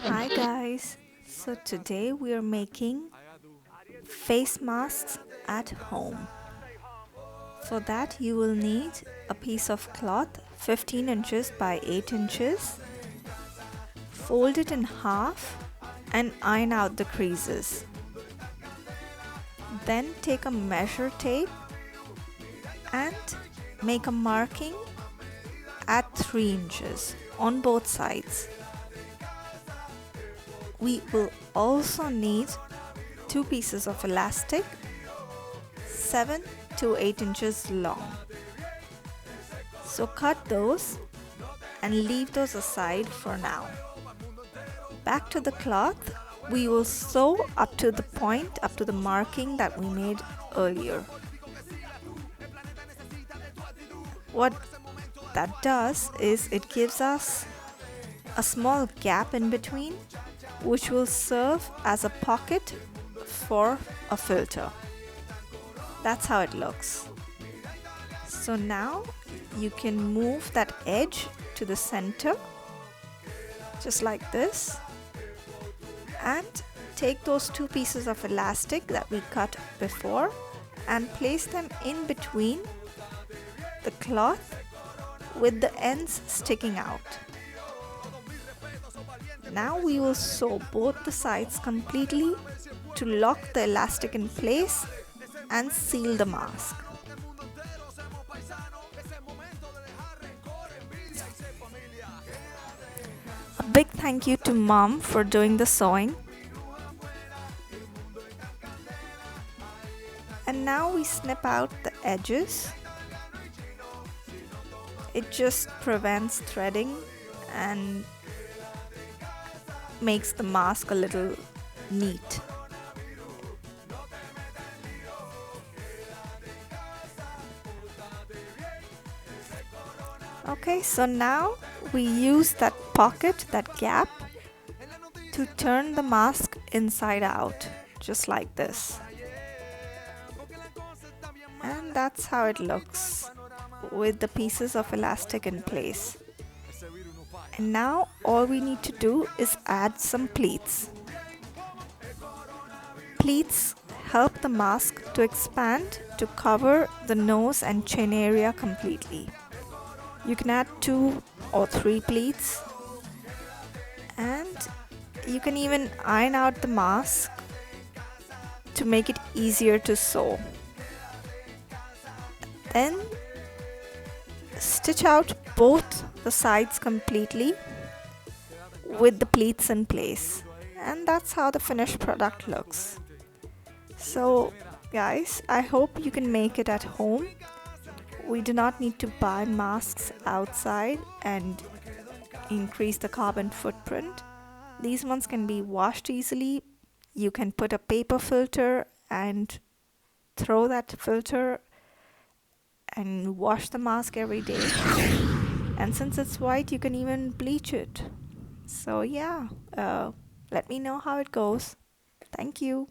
Hi guys, so today we are making face masks at home. For that you will need a piece of cloth 15 inches by 8 inches, fold it in half and iron out the creases. Then take a measure tape and make a marking at 3 inches on both sides. We will also need 2 pieces of elastic 7 to 8 inches long. So cut those and leave those aside for now. Back to the cloth, we will sew up to the point, up to the marking that we made earlier. What that does is it gives us a small gap in between, which will serve as a pocket for a filter. That's how it looks. So now you can move that edge to the center, just like this, and take those 2 pieces of elastic that we cut before and place them in between the cloth with the ends sticking out. Now we will sew both the sides completely to lock the elastic in place and seal the mask. A big thank you to Mom for doing the sewing. And now we snip out the edges. It just prevents threading and makes the mask a little neat. Okay, so now we use that pocket, that gap, to turn the mask inside out, just like this. And that's how it looks, with the pieces of elastic in place. And now all we need to do is add some pleats. Pleats help the mask to expand to cover the nose and chin area completely. You can add 2 or 3 pleats, and you can even iron out the mask to make it easier to sew. Then stitch out both the sides completely with the pleats in place, and that's how the finished product looks. So guys, I hope you can make it at home. We do not need to buy masks outside and increase the carbon footprint. These ones can be washed easily. You can put a paper filter and throw that filter and wash the mask every day. And since it's white, you can even bleach it. So yeah, let me know how it goes. Thank you.